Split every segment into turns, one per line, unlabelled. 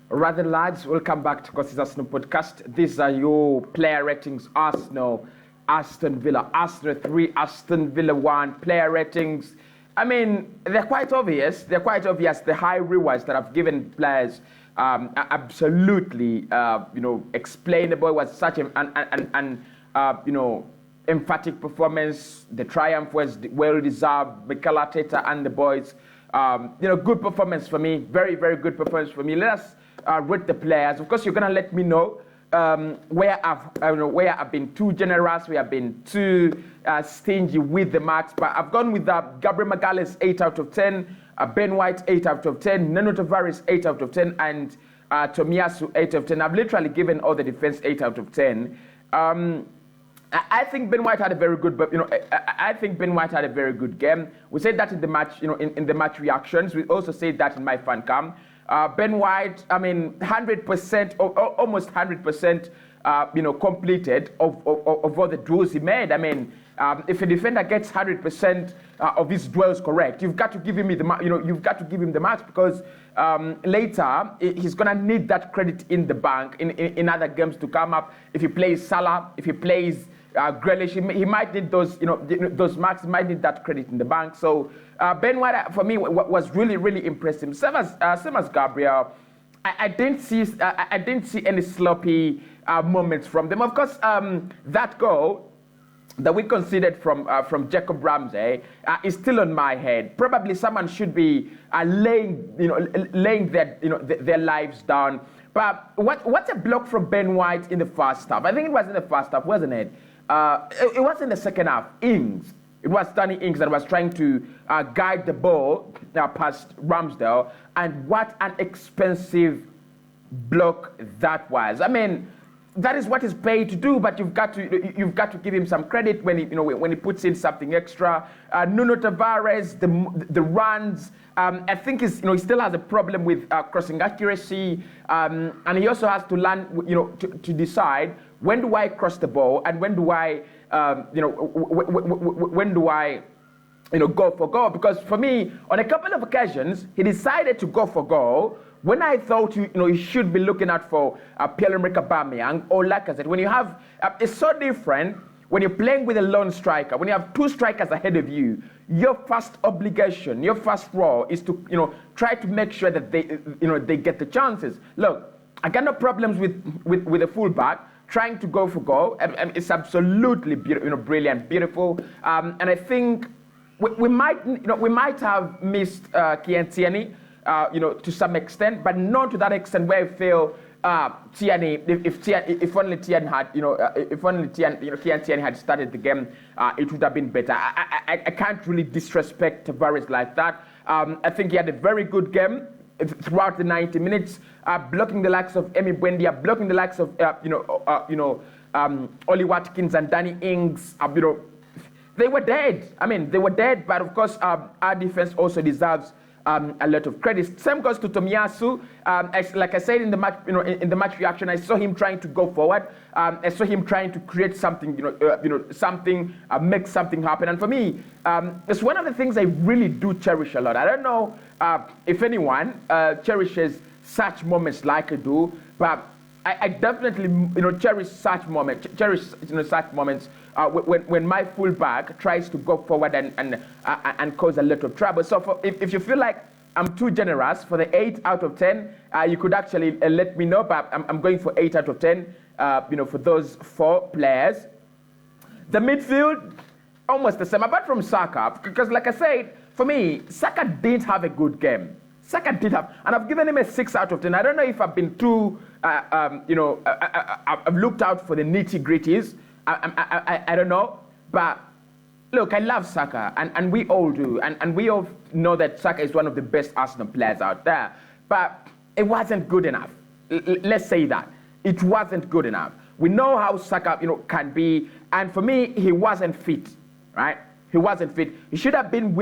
Rather, lads, welcome back to Costa's Arsenal podcast. These are your player ratings. Arsenal, Aston Villa, Arsenal 3, Aston Villa 1, player ratings. I mean, they're quite obvious. The high rewards that I've given players are absolutely, explainable. It was such an emphatic performance. The triumph was well deserved. Mikel Arteta and the boys, good performance for me. Very, very good performance for me. Let us rate the players. Of course, you're gonna let me know where I've been too generous, where I've been too stingy with the marks. But I've gone with Gabriel Magalhaes 8 out of 10, Ben White 8 out of 10, Nuno Tavares 8 out of 10, and Tomiyasu 8 out of 10. I've literally given all the defense 8 out of 10. I think Ben White had a very good, I think Ben White had a very good game. We said that in the match, in the match reactions. We also said that in my fan cam. Ben White, 100%, or almost 100%, completed of all the drills he made. I mean, if a defender gets 100% of his dwells correct, you've got to give him you've got to give him the match, because later he's gonna need that credit in the bank in other games to come up. If he plays Salah, if he plays Grealish, he might need those those marks. He might need that credit in the bank. So Ben White for me was really, really impressive. Same as Gabriel. I didn't see any sloppy moments from them. Of course, that goal that we conceded from Jacob Ramsey is still on my head. Probably someone should be laying their lives down. But what's a block from Ben White in the first half? I think it was in the first half, wasn't it? It was in the second half. It was Danny Ings that was trying to guide the ball past Ramsdale, and what an expensive block that was. I mean, that is what he's paid to do, but you've got to give him some credit when he puts in something extra. Nuno Tavares, the runs. I think he still has a problem with crossing accuracy, and he also has to learn to decide when do I cross the ball and when do I go for goal. Because for me, on a couple of occasions, he decided to go for goal when I thought he should be looking out for Pierre-Emerick Aubameyang, or like I said, when you have it's so different when you're playing with a lone striker. When you have two strikers ahead of you, your first obligation, your first role is to try to make sure that they get the chances. Look, I got no problems with a fullback trying to go for goal. It's absolutely brilliant, beautiful, and I think we might have missed Kian Tierney, to some extent, but not to that extent where I feel Tierney, if only Tierney had, Kian Tierney had started the game, it would have been better. I can't really disrespect Tavares like that. I think he had a very good game throughout the 90 minutes, blocking the likes of Emi Buendia, blocking the likes of Oli Watkins and Danny Ings. They were dead. They were dead. But of course, our defense also deserves a lot of credit. Same goes to Tomiyasu. Like I said in the match, in the match reaction, I saw him trying to go forward. I saw him trying to create something, something, make something happen. And for me, it's one of the things I really do cherish a lot. I don't know if anyone cherishes such moments like I do, but I definitely, cherish such moments. Such moments when my fullback tries to go forward and cause a lot of trouble. So if you feel like I'm too generous for the 8 out of 10, you could actually let me know. But I'm going for 8 out of 10. For those 4 players. The midfield, almost the same, apart from Saka, because like I said, for me, Saka didn't have a good game. Saka did have, and I've given him a 6 out of 10. I don't know if I've been too, I've looked out for the nitty-gritties. I don't know, but look, I love Saka, and we all do, and we all know that Saka is one of the best Arsenal players out there, but it wasn't good enough. Let's say that. It wasn't good enough. We know how Saka, can be, and for me, he wasn't fit, right? He wasn't fit. He should have been,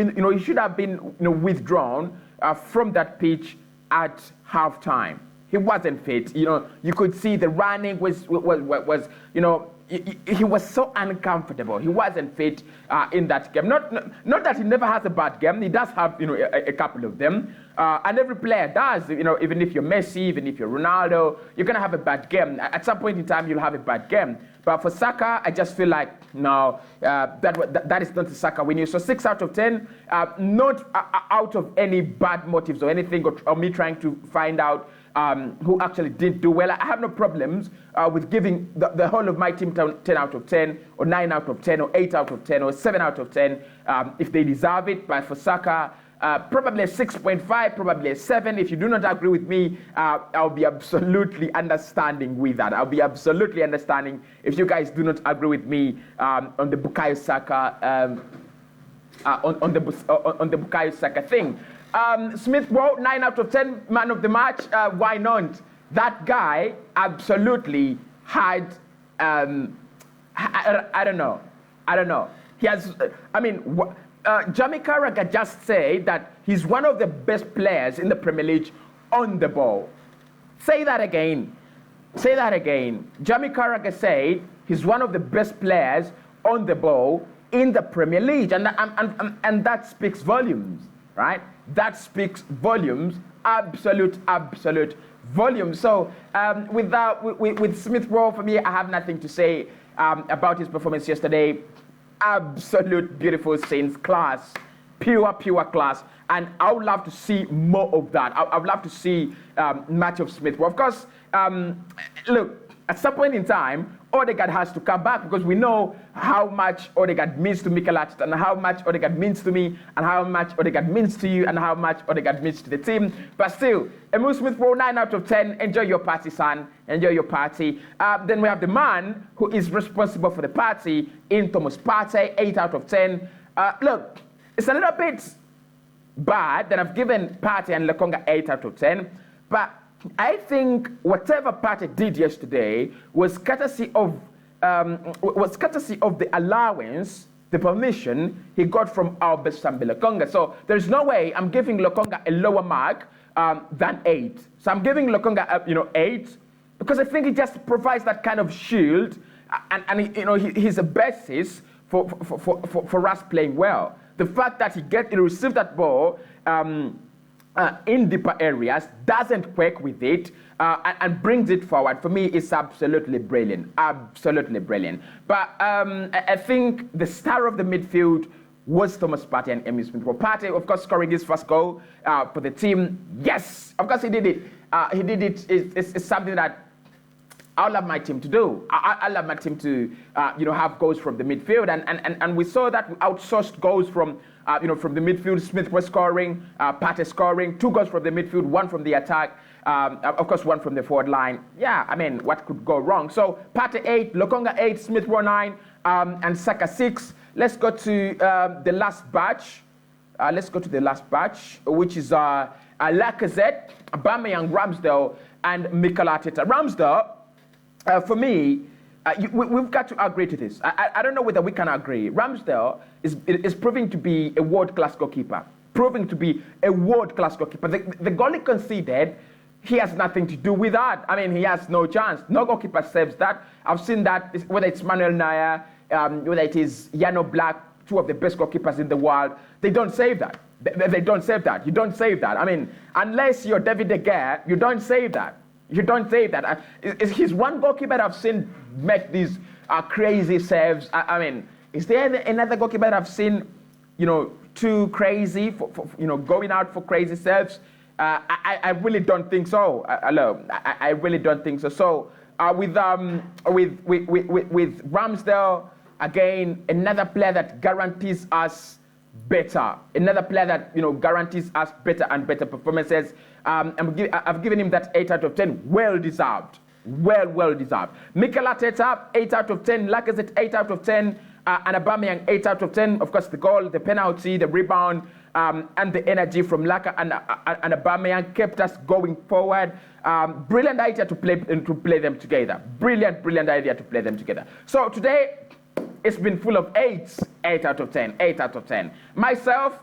withdrawn from that pitch at halftime. He wasn't fit. You could see the running was he was so uncomfortable. He wasn't fit in that game. Not that he never has a bad game. He does have, a couple of them. And every player does. Even if you're Messi, even if you're Ronaldo, you're going to have a bad game. At some point in time, you'll have a bad game. But for Saka, I just feel like, no, that is not the Saka we knew. So 6 out of 10, not out of any bad motives or anything, or me trying to find out who actually did do well. I have no problems with giving the whole of my team 10 out of 10, or 9 out of 10, or 8 out of 10, or 7 out of 10, if they deserve it. But for Saka, probably a 6.5, probably a 7. If you do not agree with me, I'll be absolutely understanding with that. I'll be absolutely understanding if you guys do not agree with me on the Bukayo Saka on the Bukayo Saka thing. Smith Rowe, 9 out of 10, man of the match. Why not? That guy absolutely had, I don't know. He has, Jamie Carragher just said that he's one of the best players in the Premier League on the ball. Say that again. Jamie Carragher said he's one of the best players on the ball in the Premier League. And that speaks volumes, right? That speaks volumes, absolute volumes. So with Smith Rowe, for me, I have nothing to say about his performance yesterday. Absolute beautiful scenes, class, pure class. And I would love to see more of that. I would love to see much of Smith Rowe. Of course, look, at some point in time, Odegaard has to come back, because we know how much Odegaard means to Mikel Arteta, and how much Odegaard means to me, and how much Odegaard means to you, and how much Odegaard means to the team. But still, Emile Smith Rowe, 9 out of 10. Enjoy your party, son. Enjoy your party. Then we have the man who is responsible for the party in Thomas Partey, 8 out of 10. Look, it's a little bit bad that I've given Partey and Lokonga 8 out of 10, but I think whatever Partey did yesterday was courtesy of the allowance, the permission he got from our best Astonvilla Lokonga. So there's no way I'm giving Lokonga a lower mark than 8. So I'm giving Lokonga 8, because I think he just provides that kind of shield, and he's a basis for us playing well. The fact that he received that ball in deeper areas, doesn't work with it, and brings it forward, for me, is absolutely brilliant. But I think the star of the midfield was Thomas Partey and Emile Smith Rowe. Partey, of course, scoring his first goal for the team. Yes, of course he did it. It's something that I love my team to do. I love my team to have goals from the midfield, and we saw that we outsourced goals from the midfield. Smith was scoring, Partey scoring, 2 goals from the midfield, 1 from the attack, of course 1 from the forward line. Yeah, what could go wrong? So Partey 8, Lokonga 8, Smith Rowe 9, and Saka 6. Let's go to the last batch. Which is Lacazette, Aubameyang, Ramsdale, and Mikel Arteta. Ramsdale, for me, we've got to agree to this. I don't know whether we can agree. Ramsdale is proving to be a world-class goalkeeper. The goal he conceded, he has nothing to do with that. He has no chance. No goalkeeper saves that. I've seen that, whether it's Manuel Neuer, whether it is Jano Black, 2 of the best goalkeepers in the world. They don't save that. They don't save that. You don't save that. Unless you're David De Gea, you don't save that. He's one goalkeeper I've seen make these crazy saves. Is there another goalkeeper that I've seen, too crazy for going out for crazy saves? I really don't think so. I really don't think so. So with Ramsdale, again, another player that guarantees us better. Another player that guarantees us better and better performances. I've given him that 8 out of 10. Well deserved. Well deserved. Mikel Arteta, 8 out of 10. Lacazette, 8 out of 10. And Aubameyang, 8 out of 10. Of course, the goal, the penalty, the rebound, and the energy from Laka and Aubameyang kept us going forward. Brilliant idea to play them together. Brilliant idea to play them together. So today, it's been full of 8 out of 10. Myself,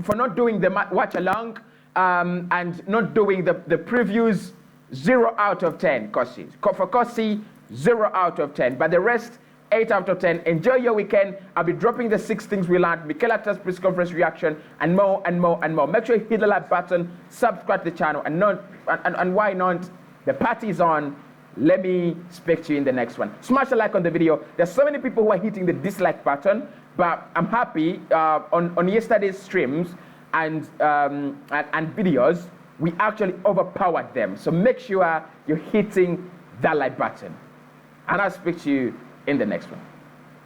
for not doing the watch along and not doing the previews, 0 out of 10. Kosi. For Kosi, 0 out of 10. But the rest, 8 out of 10. Enjoy your weekend. I'll be dropping the 6 things we learned, Mikel Arteta's press conference reaction, and more and more and more. Make sure you hit the like button, subscribe to the channel, and why not? The party is on. Let me speak to you in the next one. Smash a like on the video. There's so many people who are hitting the dislike button, but I'm happy on yesterday's streams and videos, we actually overpowered them. So make sure you're hitting that like button. And I'll speak to you in the next one.